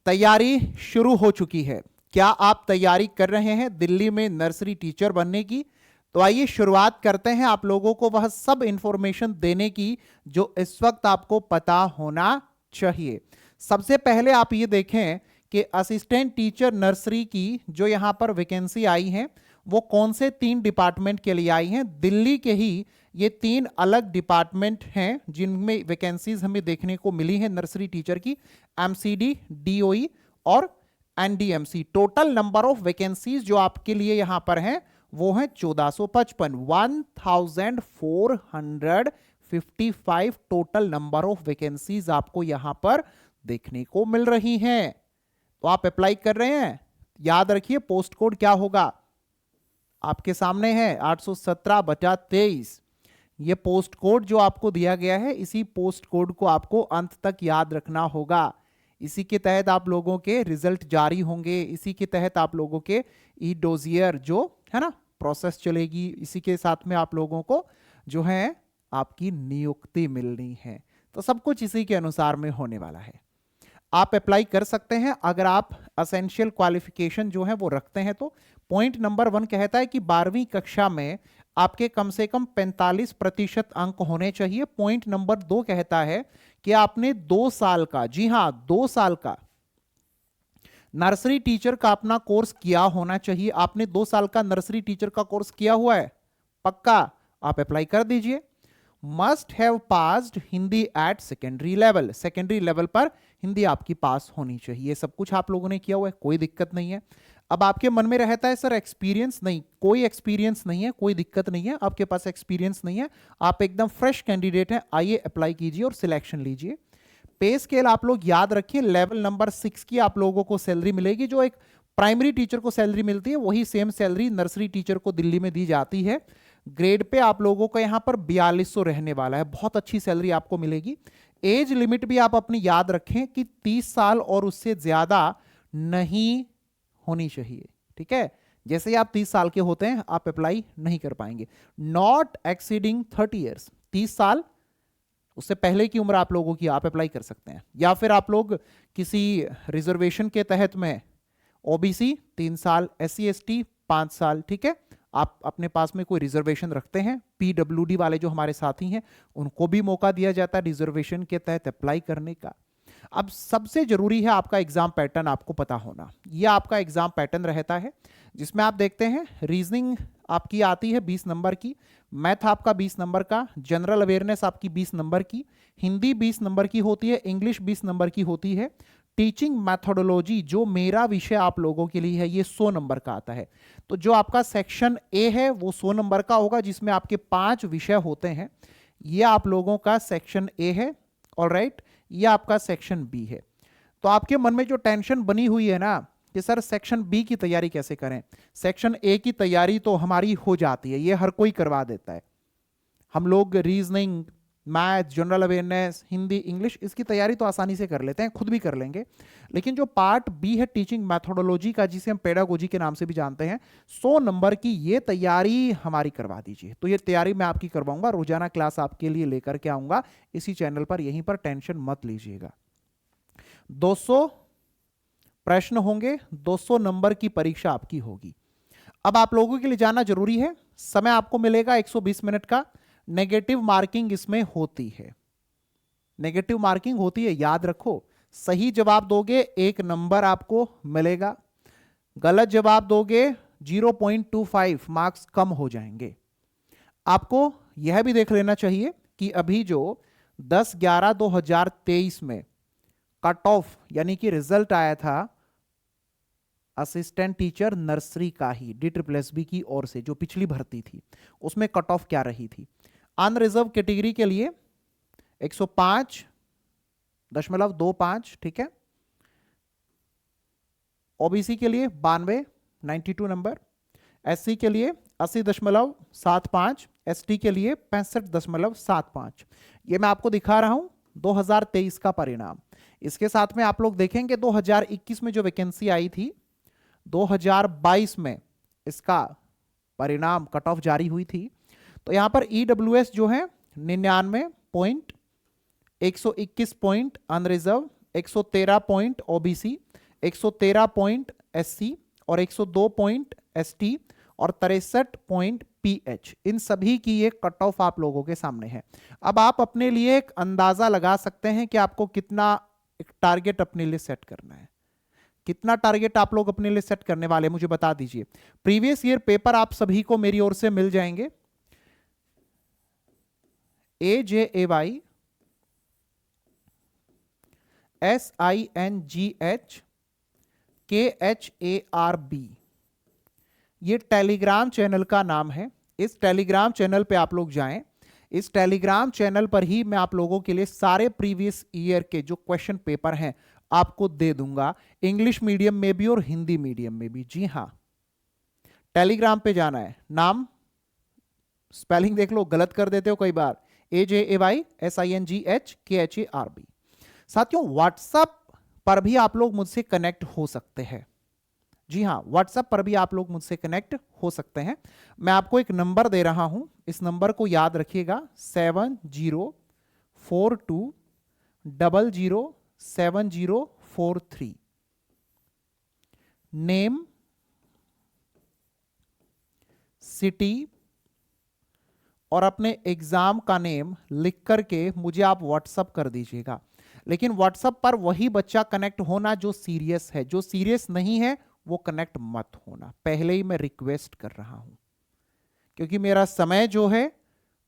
तैयारी शुरू हो चुकी है। क्या आप तैयारी कर रहे हैं दिल्ली में नर्सरी टीचर बनने की? तो आइए शुरुआत करते हैं आप लोगों को वह सब इंफॉर्मेशन देने की जो इस वक्त आपको पता होना चाहिए। सबसे पहले आप ये देखें कि असिस्टेंट टीचर नर्सरी की जो यहां पर वैकेंसी आई है वो कौन से 3 डिपार्टमेंट के लिए आई हैं। दिल्ली के ही ये 3 अलग डिपार्टमेंट हैं जिनमें वैकेंसीज हमें देखने को मिली है नर्सरी टीचर की, एमसीडी, डीओई और NDMC. Total number of vacancies जो आपके लिए यहां पर हैं वो है 1455, 1455 टोटल नंबर ऑफ वैकेंसीज आपको यहां पर देखने को मिल रही हैं। तो आप अप्लाई कर रहे हैं। याद रखिए पोस्ट कोड क्या होगा, आपके सामने है 817/23। ये पोस्ट कोड जो आपको दिया गया है, इसी पोस्ट कोड को आपको अंत तक याद रखना होगा। इसी के तहत आप लोगों के रिजल्ट जारी होंगे, इसी के तहत आप लोगों के ई डोजियर जो है ना प्रोसेस चलेगी, इसी के साथ में आप लोगों को जो है आपकी नियुक्ति मिलनी है। तो सब कुछ इसी के अनुसार में होने वाला है। आप अप्लाई कर सकते हैं अगर आप असेंशियल क्वालिफिकेशन जो है वो रखते हैं। तो पॉइंट नंबर 1 कहता है कि 12वीं कक्षा में आपके कम से कम 45% अंक होने चाहिए। पॉइंट नंबर 2 कहता है कि आपने 2 साल का, जी हां 2 साल का नर्सरी टीचर का अपना कोर्स किया होना चाहिए। आपने 2 साल का नर्सरी टीचर का कोर्स किया हुआ है पक्का, आप अप्लाई कर दीजिए। Must have passed Hindi at secondary level, secondary level पर हिंदी आपकी पास होनी चाहिए। सब कुछ आप लोगों ने किया हुआ है, कोई दिक्कत नहीं है। अब आपके मन में रहता है सर एक्सपीरियंस नहीं, कोई एक्सपीरियंस नहीं है, कोई दिक्कत नहीं है, आपके पास एक्सपीरियंस नहीं है, आप एकदम फ्रेश कैंडिडेट हैं, आइए अप्लाई कीजिए और सिलेक्शन लीजिए। पे स्केल आप लोग याद रखिए, लेवल नंबर 6 की आप लोगों को सैलरी मिलेगी। जो एक प्राइमरी टीचर को सैलरी मिलती है वही सेम सैलरी नर्सरी टीचर को दिल्ली में दी जाती है। ग्रेड पे आप लोगों का यहां पर 4200 रहने वाला है, बहुत अच्छी सैलरी आपको मिलेगी। एज लिमिट भी आप अपनी याद रखें कि 30 साल और उससे ज्यादा नहीं होनी चाहिए, ठीक है। जैसे ही आप 30 साल के होते हैं आप अप्लाई नहीं कर पाएंगे। नॉट एक्सीडिंग 30 ईयर्स, 30 साल उससे पहले की उम्र आप लोगों की, आप अप्लाई कर सकते हैं। या फिर आप लोग किसी रिजर्वेशन के तहत में ओबीसी 3 साल, SC ST 5 साल, ठीक है। आप अपने पास में कोई रिजर्वेशन रखते हैं, पीडब्ल्यूडी वाले जो हमारे साथी हैं उनको भी मौका दिया जाता है रिजर्वेशन के तहत अप्लाई करने का। अब सबसे जरूरी है आपका एग्जाम पैटर्न आपको पता होना। यह आपका एग्जाम पैटर्न रहता है जिसमें आप देखते हैं रीजनिंग आपकी आती है 20 नंबर की, मैथ आपका 20 नंबर का, जनरल अवेयरनेस आपकी 20 नंबर की, हिंदी 20 नंबर की होती है, इंग्लिश 20 नंबर की होती है, टीचिंग मैथोडोलॉजी जो मेरा विषय आप लोगों के लिए है ये 100 नंबर का आता है। तो जो आपका सेक्शन ए है वो 100 नंबर का होगा जिसमें आपके 5 विषय होते हैं। ये आप लोगों का सेक्शन ए है, ऑलराइट। ये आपका सेक्शन बी है। तो आपके मन में जो टेंशन बनी हुई है ना कि सर सेक्शन बी की तैयारी कैसे करें, सेक्शन ए की तैयारी तो हमारी हो जाती है, ये हर कोई करवा देता है। हम लोग reasoning, math, general awareness, Hindi, English इसकी तैयारी तो आसानी से कर लेते हैं, खुद भी कर लेंगे। लेकिन जो पार्ट बी है टीचिंग मैथोडोलॉजी का, जिसे हम पेडागोजी के नाम से भी जानते हैं, 100 नंबर की ये तैयारी हमारी करवा दीजिए। तो ये तैयारी मैं आपकी करवाऊंगा, रोजाना क्लास आपके लिए लेकर के आऊंगा इसी चैनल पर, यहीं पर, टेंशन मत लीजिएगा। 200 प्रश्न होंगे, 200 नंबर की परीक्षा आपकी होगी। अब आप लोगों के लिए जाना जरूरी है, समय आपको मिलेगा 120 मिनट का। नेगेटिव मार्किंग इसमें होती है, नेगेटिव मार्किंग होती है, याद रखो। सही जवाब दोगे 1 नंबर आपको मिलेगा, गलत जवाब दोगे 0.25 मार्क्स कम हो जाएंगे। आपको यह भी देख लेना चाहिए कि अभी जो 10/11/2023 में कट ऑफ यानी कि रिजल्ट आया था असिस्टेंट टीचर नर्सरी का ही DSSB की ओर से, जो पिछली भर्ती थी उसमें कट ऑफ क्या रही थी। अनरिजर्व कैटेगरी के लिए 105.25, ठीक है। ओबीसी के लिए 92 नंबर, SC के लिए 80.75, ST के लिए 65.75। ये मैं आपको दिखा रहा हूं 2023 का परिणाम। इसके साथ में आप लोग देखेंगे 2021 में जो वैकेंसी आई थी, 2022 में इसका परिणाम कट ऑफ जारी हुई थी। तो यहां पर EWS जो है 99 point, 121 point unreserved, 113 point OBC, 113 point SC और 102 पॉइंट एसटी और 63 पॉइंट पीएच। इन सभी की ये कट ऑफ आप लोगों के सामने है। अब आप अपने लिए एक अंदाजा लगा सकते हैं कि आपको कितना एक टारगेट अपने लिए सेट करना है। कितना टारगेट आप लोग अपने लिए सेट करने वाले मुझे बता दीजिए। प्रीवियस ईयर पेपर आप सभी को मेरी ओर से मिल जाएंगे। AJAY SINGH KHARB, ये टेलीग्राम चैनल का नाम है। इस टेलीग्राम चैनल पे आप लोग जाएं। इस टेलीग्राम चैनल पर ही मैं आप लोगों के लिए सारे प्रीवियस ईयर के जो क्वेश्चन पेपर हैं आपको दे दूंगा, इंग्लिश मीडियम में भी और हिंदी मीडियम में भी। जी हां, टेलीग्राम पे जाना है। नाम स्पेलिंग देख लो, गलत कर देते हो कई बार। AJAY SINGH KHARB। साथियों, व्हाट्सएप पर भी आप लोग मुझसे कनेक्ट हो सकते हैं। जी हां, व्हाट्सएप पर भी आप लोग मुझसे कनेक्ट हो सकते हैं। मैं आपको एक नंबर दे रहा हूं, इस नंबर को याद रखिएगा, 7042007043। नेम, सिटी और अपने एग्जाम का नेम लिख करके मुझे आप व्हाट्सएप कर दीजिएगा। लेकिन व्हाट्सएप पर वही बच्चा कनेक्ट होना जो सीरियस है, जो सीरियस नहीं है वो कनेक्ट मत होना। पहले ही मैं रिक्वेस्ट कर रहा हूं, क्योंकि मेरा समय जो है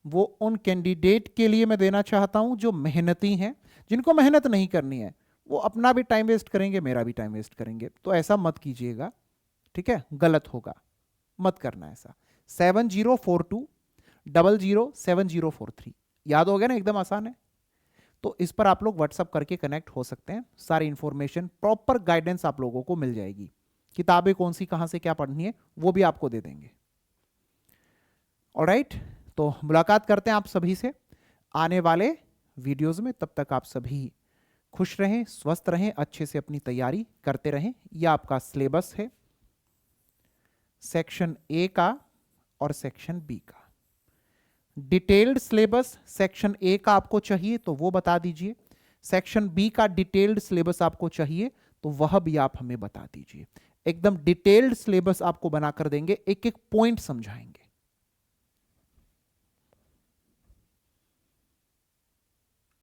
वो उन कैंडिडेट के लिए मैं देना चाहता हूं जो मेहनती हैं। जिनको मेहनत नहीं करनी है वो अपना भी टाइम वेस्ट करेंगे, मेरा भी टाइम वेस्ट करेंगे। तो ऐसा मत कीजिएगा, ठीक है? गलत होगा, मत करना ऐसा। 7042007043 याद हो गया ना? एकदम आसान है। तो इस पर आप लोग व्हाट्सएप करके कनेक्ट हो सकते हैं। सारी इंफॉर्मेशन, प्रॉपर गाइडेंस आप लोगों को मिल जाएगी। किताबें कौन सी, कहां से क्या पढ़नी है, वो भी आपको दे देंगे। ऑलराइट, तो मुलाकात करते हैं आप सभी से आने वाले वीडियोस में। तब तक आप सभी खुश रहें, स्वस्थ रहें, अच्छे से अपनी तैयारी करते रहें। यह आपका सिलेबस है, सेक्शन ए का और सेक्शन बी का। डिटेल्ड सिलेबस सेक्शन ए का आपको चाहिए तो वो बता दीजिए, सेक्शन बी का डिटेल्ड सिलेबस आपको चाहिए तो वह भी आप हमें बता दीजिए। एकदम डिटेल्ड सिलेबस आपको बनाकर देंगे, एक एक पॉइंट समझाएंगे।